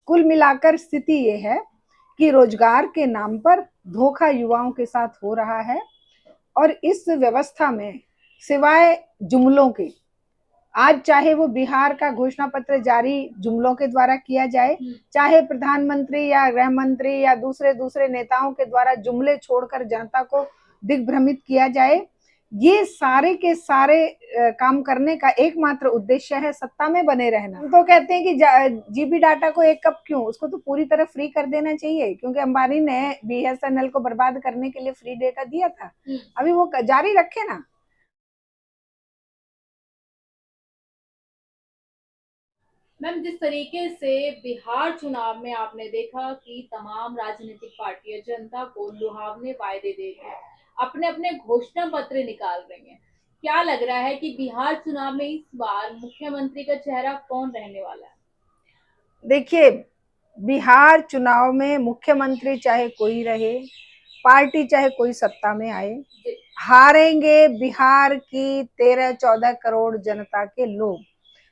कुल मिलाकर स्थिति ये है कि रोजगार के नाम पर धोखा युवाओं के साथ हो रहा है और इस व्यवस्था में सिवाय जुमलों के, आज चाहे वो बिहार का घोषणा पत्र जारी जुमलों के द्वारा किया जाए, चाहे प्रधानमंत्री या गृह मंत्री या दूसरे दूसरे नेताओं के द्वारा जुमले छोड़कर जनता को दिग्भ्रमित किया जाए, ये सारे के सारे काम करने का एकमात्र उद्देश्य है सत्ता में बने रहना। तो कहते हैं कि जीबी डाटा को एक कप क्यों, उसको तो पूरी तरह फ्री कर देना चाहिए, क्योंकि अंबानी ने बीएसएनएल को बर्बाद करने के लिए फ्री डेटा दिया था, अभी वो जारी रखे ना। मैम, जिस तरीके से बिहार चुनाव में आपने देखा कि तमाम राजनीतिक पार्टियां जनता को लुभावने वायदे दे रही हैं, अपने अपने घोषणा पत्र निकाल रही हैं, क्या लग रहा है कि बिहार चुनाव में इस बार मुख्यमंत्री का चेहरा कौन रहने वाला है? देखिए, बिहार चुनाव में मुख्यमंत्री चाहे कोई रहे, पार्टी चाहे कोई सत्ता में आए, हारेंगे बिहार की 13-14 करोड़ जनता के लोग।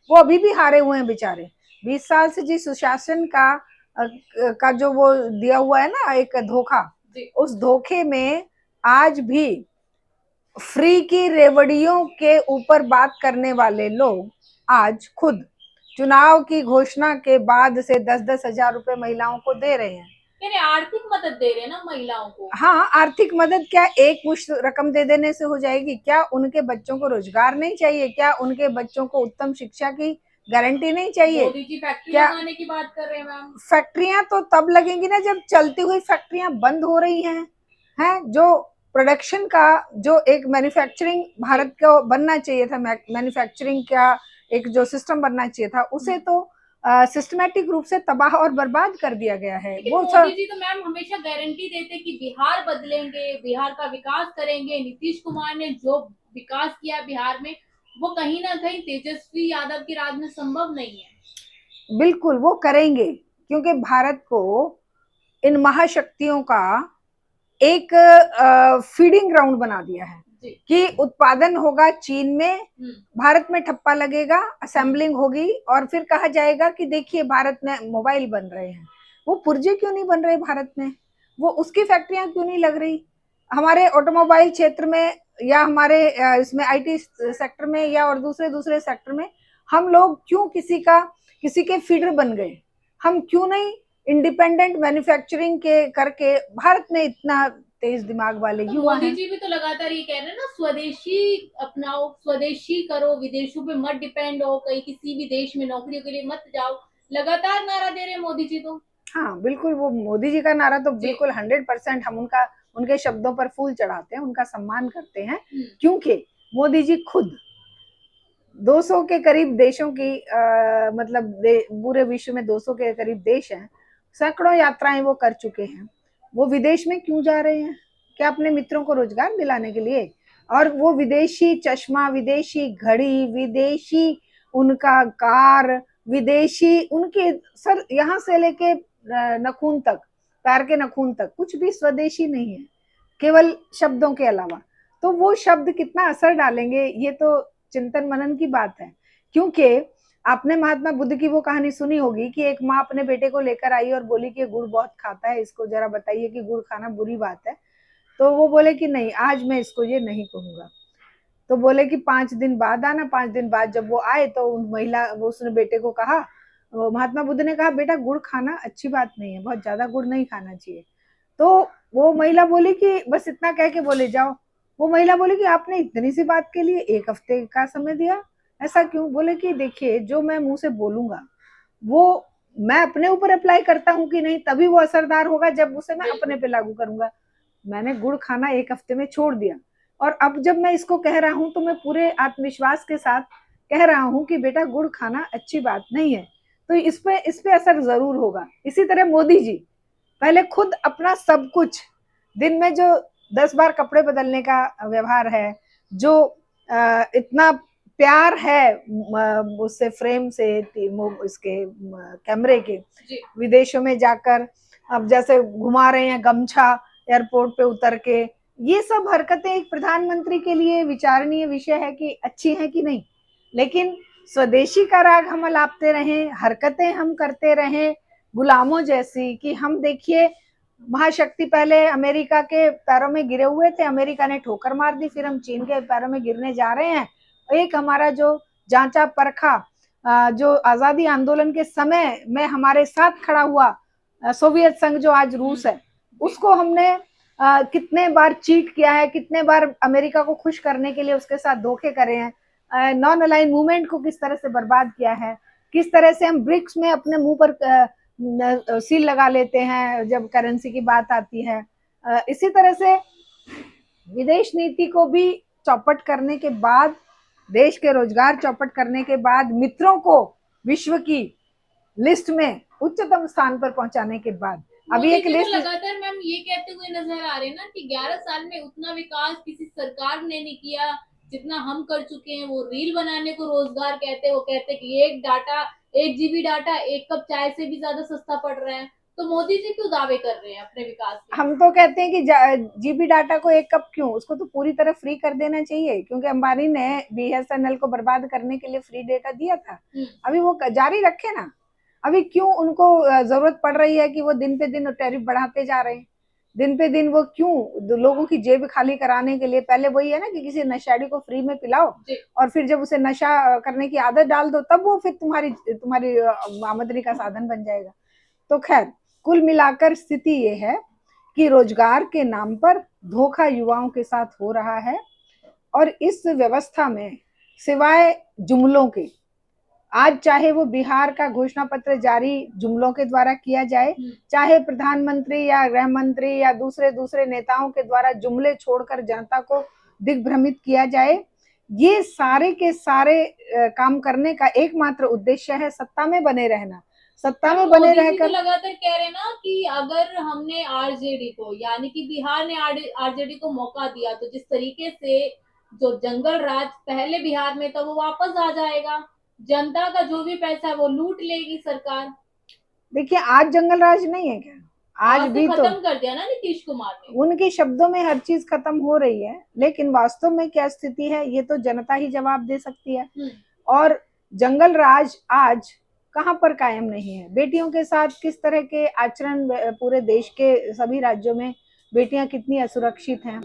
वो अभी भी हारे हुए हैं बेचारे। 20 साल से जिस सुशासन का जो वो दिया हुआ है ना एक धोखा, उस धोखे में आज भी फ्री की रेवड़ियों के ऊपर बात करने वाले लोग आज खुद चुनाव की घोषणा के बाद से 10-10 हजार रुपए महिलाओं को दे रहे हैं। यानी आर्थिक मदद दे रहे हैं ना महिलाओं को। हाँ, आर्थिक मदद क्या एक मुश्त रकम दे देने से हो जाएगी? क्या उनके बच्चों को रोजगार नहीं चाहिए? क्या उनके बच्चों को उत्तम शिक्षा की गारंटी नहीं चाहिए? मोदी जी फैक्ट्री क्या लगाने की बात कर रहे हैं मैम? फैक्ट्रियां तो तब लगेंगी ना जब चलती हुई फैक्ट्रियां बंद हो रही हैं जो प्रोडक्शन का जो एक मैन्युफैक्चरिंग भारत को बनना चाहिए था, मैन्युफैक्चरिंग का एक जो सिस्टम बनना चाहिए था, उसे तो सिस्टमैटिक रूप से तबाह और बर्बाद कर दिया गया है। वो मोदी जी तो मैम हमेशा गारंटी देते कि बिहार बदलेंगे, बिहार का विकास करेंगे। नीतीश कुमार ने जो विकास किया बिहार में, वो कहीं ना कहीं तेजस्वी यादव के राज में संभव नहीं है। बिल्कुल वो करेंगे, क्योंकि भारत को इन महाशक्तियों का एक फीडिंग ग्राउंड बना दिया है कि उत्पादन होगा चीन में, भारत में ठप्पा लगेगा, असेंबलिंग होगी और फिर कहा जाएगा कि देखिए भारत में मोबाइल बन रहे हैं। वो पुर्जे क्यों नहीं बन रहे भारत में? वो उसकी फैक्ट्रियां क्यों नहीं लग रही? हमारे ऑटोमोबाइल क्षेत्र में या हमारे इसमें आईटी सेक्टर में या और दूसरे दूसरे सेक्टर में हम लोग क्यों किसी के फीडर बन गए? हम क्यों नहीं इंडिपेंडेंट मैन्युफैक्चरिंग के करके? भारत में इतना तेज दिमाग वाले तो युवा मोदी हैं। जी भी तो लगातार ये कह रहे हैं ना, स्वदेशी अपनाओ, स्वदेशी करो, विदेशों पे मत डिपेंड हो, कहीं किसी भी देश में नौकरियों के लिए मत जाओ। लगातार नारा दे रहे हैं मोदी जी तो। हाँ बिल्कुल, वो मोदी जी का नारा तो बिल्कुल 100% हम उनके शब्दों पर फूल चढ़ाते हैं, उनका सम्मान करते हैं, क्योंकि मोदी जी खुद 200 के करीब देशों की मतलब पूरे विश्व में 200 के करीब देश हैं, सैकड़ों यात्राएं वो कर चुके हैं। वो विदेश में क्यों जा रहे हैं? क्या अपने मित्रों को रोजगार दिलाने के लिए? और वो विदेशी चश्मा, विदेशी घड़ी, विदेशी उनका कार, विदेशी उनके सर यहाँ से लेके नखून तक, पैर के नखून तक कुछ भी स्वदेशी नहीं है, केवल शब्दों के अलावा। तो वो शब्द कितना असर डालेंगे ये तो चिंतन मनन की बात है। क्योंकि आपने महात्मा बुद्ध की वो कहानी सुनी होगी कि एक माँ अपने बेटे को लेकर आई और बोली कि गुड़ बहुत खाता है, इसको जरा बताइए कि गुड़ खाना बुरी बात है। तो वो बोले कि नहीं, आज मैं इसको ये नहीं कहूंगा। तो बोले कि 5 दिन बाद आना। 5 दिन बाद जब वो आए तो उसने बेटे को कहा, महात्मा बुद्ध ने कहा बेटा गुड़ खाना अच्छी बात नहीं है, बहुत ज्यादा गुड़ नहीं खाना चाहिए। तो वो महिला बोली कि बस इतना कह के बोले जाओ। वो महिला बोली कि आपने इतनी सी बात के लिए 1 हफ्ते का समय दिया, ऐसा क्यों? बोले कि देखिए, जो मैं मुंह से बोलूंगा वो मैं अपने ऊपर अप्लाई करता हूँ कि नहीं, तभी वो असरदार होगा जब उसे मैं अपने पे लागू करूंगा। मैंने गुड़ खाना 1 हफ्ते में छोड़ दिया और अब जब मैं इसको कह रहा हूं तो मैं पूरे आत्मविश्वास के साथ कह रहा हूं कि बेटा गुड़ खाना अच्छी बात नहीं है। तो इस पे असर जरूर होगा। इसी तरह मोदी जी पहले खुद अपना सब कुछ, दिन में जो 10 बार कपड़े बदलने का व्यवहार है, जो इतना प्यार है उससे, फ्रेम से, इसके कैमरे के, विदेशों में जाकर अब जैसे घुमा रहे हैं गमछा एयरपोर्ट पे उतर के, ये सब हरकतें एक प्रधानमंत्री के लिए विचारणीय विषय है कि अच्छी है कि नहीं। लेकिन स्वदेशी का राग हम अलापते रहें, हरकतें हम करते रहें, गुलामों जैसी, कि हम देखिए महाशक्ति पहले अमेरिका के पैरों में गिरे हुए थे, अमेरिका ने ठोकर मार दी, फिर हम चीन के पैरों में गिरने जा रहे हैं। एक हमारा जो जांचा परखा जो आजादी आंदोलन के समय में हमारे साथ खड़ा हुआ सोवियत संघ जो आज रूस है, उसको हमने कितने बार चीट किया है, कितने बार अमेरिका को खुश करने के लिए उसके साथ धोखे करे हैं, नॉन अलाइन मूवमेंट को किस तरह से बर्बाद किया है, किस तरह से हम ब्रिक्स में अपने मुंह पर सील लगा लेते हैं जब करेंसी की बात आती है। इसी तरह से विदेश नीति को भी चौपट करने के बाद, देश के रोजगार चौपट करने के बाद, मित्रों को विश्व की लिस्ट में उच्चतम स्थान पर पहुंचाने के बाद अभी एक लिस्ट लगातार मैम ये कहते हुए नजर आ रहे हैं ना कि 11 साल में उतना विकास किसी सरकार ने नहीं किया जितना हम कर चुके हैं। वो रील बनाने को रोजगार कहते हैं, वो कहते हैं कि 1 GB डाटा 1 कप चाय से भी ज्यादा सस्ता पड़ रहा है। तो मोदी जी क्यों दावे कर रहे हैं अपने विकास के? हम तो कहते हैं कि जीबी डाटा को 1 कप क्यों, उसको तो पूरी तरह फ्री कर देना चाहिए, क्योंकि अंबानी ने BSNL को बर्बाद करने के लिए फ्री डेटा दिया था। अभी वो जारी रखे ना। अभी क्यों उनको जरूरत पड़ रही है कि वो दिन पे दिन टैरिफ बढ़ाते जा रहे हैं, दिन पे दिन वो क्यों लोगों की जेब खाली कराने के लिए? पहले वही है ना कि किसी नशेड़ी को फ्री में पिलाओ और फिर जब उसे नशा करने की आदत डाल दो, तब वो फिर तुम्हारी आमदनी का साधन बन जाएगा। तो खैर, कुल मिलाकर स्थिति ये है कि रोजगार के नाम पर धोखा युवाओं के साथ हो रहा है, और इस व्यवस्था में सिवाय जुमलों के, आज चाहे वो बिहार का घोषणा पत्र जारी जुमलों के द्वारा किया जाए, चाहे प्रधानमंत्री या गृह मंत्री या दूसरे नेताओं के द्वारा जुमले छोड़कर जनता को दिग्भ्रमित किया जाए, ये सारे के सारे काम करने का एकमात्र उद्देश्य है सत्ता में बने रहना। सत्ता में बने रहकर लगातार कह रहे ना कि अगर हमने आरजेडी को, यानी कि बिहार ने आरजेडी को मौका दिया, तो जिस तरीके से जो जंगल राज पहले बिहार में था वो वापस आ जाएगा, जनता का जो भी पैसा है वो लूट लेगी सरकार। देखिए, आज जंगल राज नहीं है क्या? आज भी खत्म कर दिया ना नीतीश कुमार ने। उनके शब्दों में हर चीज खत्म हो रही है, लेकिन वास्तव में क्या स्थिति है ये तो जनता ही जवाब दे सकती है। और जंगल राज आज कहां पर कायम नहीं है। बेटियों के साथ किस तरह के आचरण, पूरे देश के सभी राज्यों में बेटियां कितनी असुरक्षित हैं,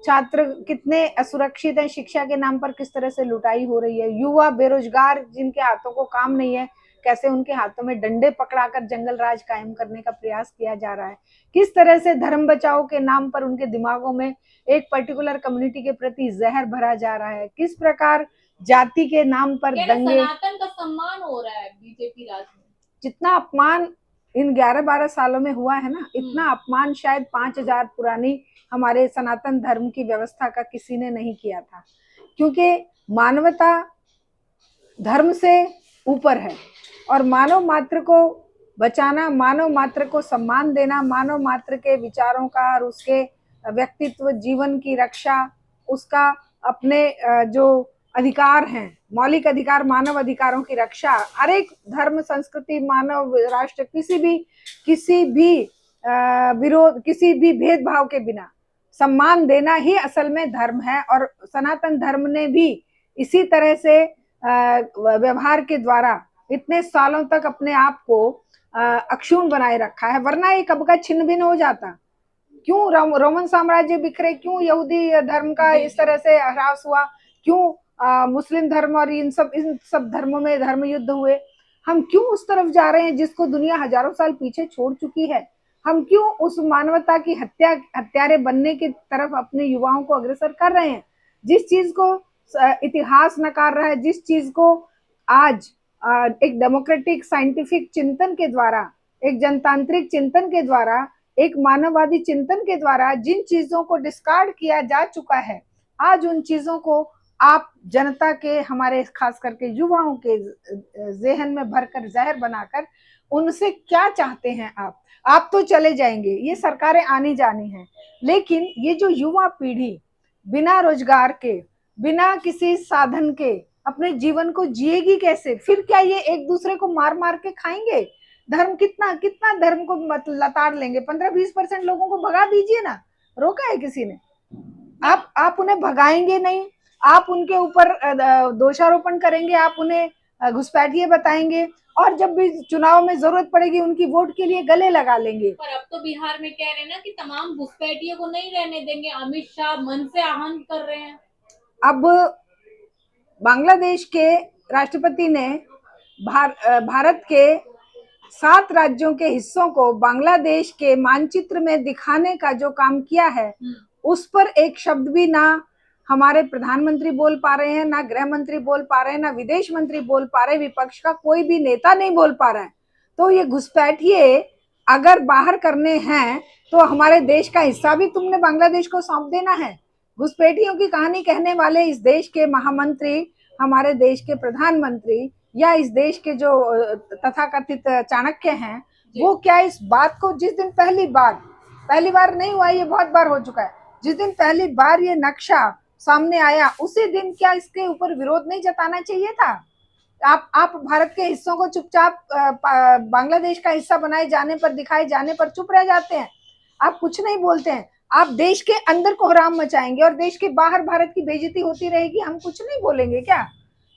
छात्र कितने असुरक्षित हैं, शिक्षा के नाम पर किस तरह से लुटाई हो रही है, युवा बेरोजगार जिनके हाथों को काम नहीं है, कैसे उनके हाथों में डंडे पकड़ाकर जंगल राज कायम करने का प्रयास किया जा रहा है, किस तरह से धर्म बचाओ के नाम पर उनके दिमागों में एक पर्टिकुलर कम्युनिटी के प्रति जहर भरा जा रहा है, किस प्रकार जाति के नाम पर दंगे, सनातन का सम्मान हो रहा है बीजेपी राज में। जितना अपमान इन 11-12 सालों में हुआ है ना, इतना अपमान शायद 5000 पुरानी हमारे सनातन धर्म की व्यवस्था का किसी ने नहीं किया था, क्योंकि मानवता धर्म से ऊपर है और मानव मात्र को बचाना, मानव मात्र को सम्मान देना, मानव मात्र के विचारों का और उसके व्यक्तित्व जीवन की रक्षा, उसका अपने जो अधिकार हैं, मौलिक अधिकार, मानव अधिकारों की रक्षा, हर एक धर्म, संस्कृति, मानव राष्ट्र, किसी भी विरोध, किसी भी भेदभाव के बिना सम्मान देना ही असल में धर्म है। और सनातन धर्म ने भी इसी तरह से व्यवहार के द्वारा इतने सालों तक अपने आप को अक्षुण्ण बनाए रखा है, वरना ये कब का छिन्न भिन्न हो जाता। क्यों रोमन साम्राज्य बिखरे, क्यों यहूदी धर्म का इस तरह से ह्रास हुआ, क्यों मुस्लिम धर्म और इन सब धर्मों में धर्म युद्ध हुए? हम क्यों उस तरफ जा रहे हैं जिसको दुनिया हजारों साल पीछे छोड़ चुकी है? हम क्यों उस मानवता की हत्यारे बनने की तरफ अपने युवाओं को अग्रसर कर रहे हैं? जिस चीज को इतिहास नकार रहा है, जिस चीज को आज एक डेमोक्रेटिक साइंटिफिक चिंतन के द्वारा, एक जनतांत्रिक चिंतन के द्वारा, एक मानववादी चिंतन के द्वारा जिन चीजों को डिस्कार्ड किया जा चुका है, आज उन चीजों को आप जनता के, हमारे खास करके युवाओं के जहन में भरकर जहर बनाकर उनसे क्या चाहते हैं आप तो चले जाएंगे, ये सरकारें आनी जानी हैं, लेकिन ये जो युवा पीढ़ी बिना रोजगार के, बिना किसी साधन के अपने जीवन को जिएगी कैसे? फिर क्या ये एक दूसरे को मार मार के खाएंगे? धर्म कितना धर्म को लताड़ लेंगे? 15-20% लोगों को भगा दीजिए ना, रोका है किसी ने? आप उन्हें भगाएंगे नहीं, आप उनके ऊपर दोषारोपण करेंगे, आप उन्हें घुसपैठिए बताएंगे और जब भी चुनाव में जरूरत पड़ेगी उनकी वोट के लिए गले लगा लेंगे। पर अब तो बिहार में कह रहे हैं ना कि तमाम घुसपैठियों को नहीं रहने देंगे, अमित शाह मन से आहन कर रहे हैं। अब बांग्लादेश के राष्ट्रपति ने भारत के 7 राज्यों के हिस्सों को बांग्लादेश के मानचित्र में दिखाने का जो काम किया है, उस पर एक शब्द भी ना हमारे प्रधानमंत्री बोल पा रहे हैं, ना गृह मंत्री बोल पा रहे हैं, ना विदेश मंत्री बोल पा रहे, विपक्ष का कोई भी नेता नहीं बोल पा रहा है। तो ये घुसपैठिए अगर बाहर करने हैं तो हमारे देश का हिस्सा भी तुमने बांग्लादेश को सौंप देना है। घुसपैठियों की कहानी कहने वाले इस देश के महामंत्री, हमारे देश के प्रधानमंत्री या इस देश के जो तथाकथित चाणक्य हैं, वो क्या इस बात को जिस दिन पहली बार नहीं हुआ, ये बहुत बार हो चुका है, जिस दिन पहली बार ये नक्शा सामने आया उसी दिन क्या इसके ऊपर विरोध नहीं जताना चाहिए था? आप भारत के हिस्सों को चुपचाप बांग्लादेश का हिस्सा बनाए जाने पर, दिखाए जाने पर चुप रह जाते हैं, आप कुछ नहीं बोलते हैं। आप देश के अंदर कोहराम मचाएंगे और देश के बाहर भारत की बेइज्जती होती रहेगी, हम कुछ नहीं बोलेंगे क्या?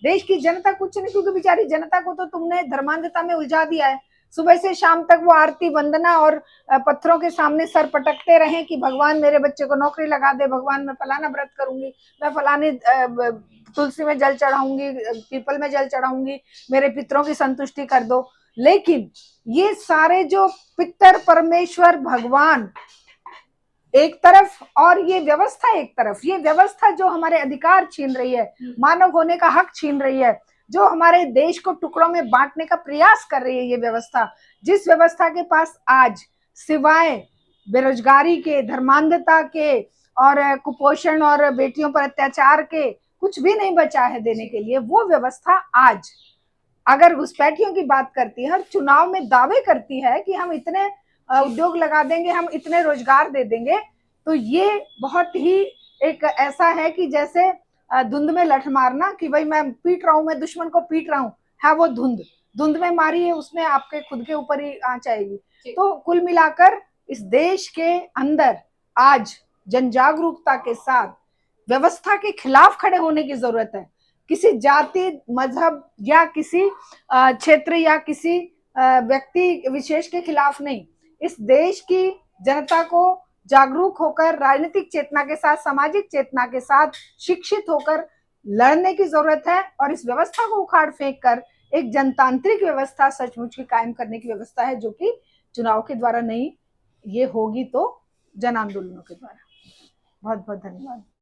देश की जनता कुछ नहीं, क्योंकि बेचारी जनता को तो तुमने धर्मांधता में उलझा दिया है। सुबह से शाम तक वो आरती वंदना और पत्थरों के सामने सर पटकते रहे कि भगवान मेरे बच्चे को नौकरी लगा दे, भगवान मैं फलाना व्रत करूंगी, मैं फलाने तुलसी में जल चढ़ाऊंगी, पीपल में जल चढ़ाऊंगी, मेरे पितरों की संतुष्टि कर दो। लेकिन ये सारे जो पितर परमेश्वर भगवान एक तरफ और ये व्यवस्था एक तरफ, ये व्यवस्था जो हमारे अधिकार छीन रही है, मानव होने का हक छीन रही है, जो हमारे देश को टुकड़ों में बांटने का प्रयास कर रही है, ये व्यवस्था, जिस व्यवस्था के पास आज सिवाय बेरोजगारी के, धर्मांधता के और कुपोषण और बेटियों पर अत्याचार के कुछ भी नहीं बचा है देने के लिए, वो व्यवस्था आज अगर घुसपैठियों की बात करती है और चुनाव में दावे करती है कि हम इतने उद्योग लगा देंगे, हम इतने रोजगार दे देंगे, तो ये बहुत ही एक ऐसा है कि जैसे धुंध में लठ मारना कि भाई मैं पीट रहा हूं, मैं दुश्मन को पीट रहा हूं, है वो धुंध में मारी है, उसमें आपके खुद के ऊपर ही आंच आएगी। तो कुल मिलाकर इस देश के अंदर आज जन जागरूकता के साथ व्यवस्था के खिलाफ खड़े होने की जरूरत है। किसी जाति, मजहब या किसी क्षेत्र या किसी व्यक्ति विशेष के खिलाफ नहीं, इस देश की जनता को जागरूक होकर, राजनीतिक चेतना के साथ, सामाजिक चेतना के साथ शिक्षित होकर लड़ने की जरूरत है और इस व्यवस्था को उखाड़ फेंक कर एक जनतांत्रिक व्यवस्था सचमुच की कायम करने की व्यवस्था है, जो कि चुनाव के द्वारा नहीं, ये होगी तो जन आंदोलनों के द्वारा। बहुत बहुत धन्यवाद।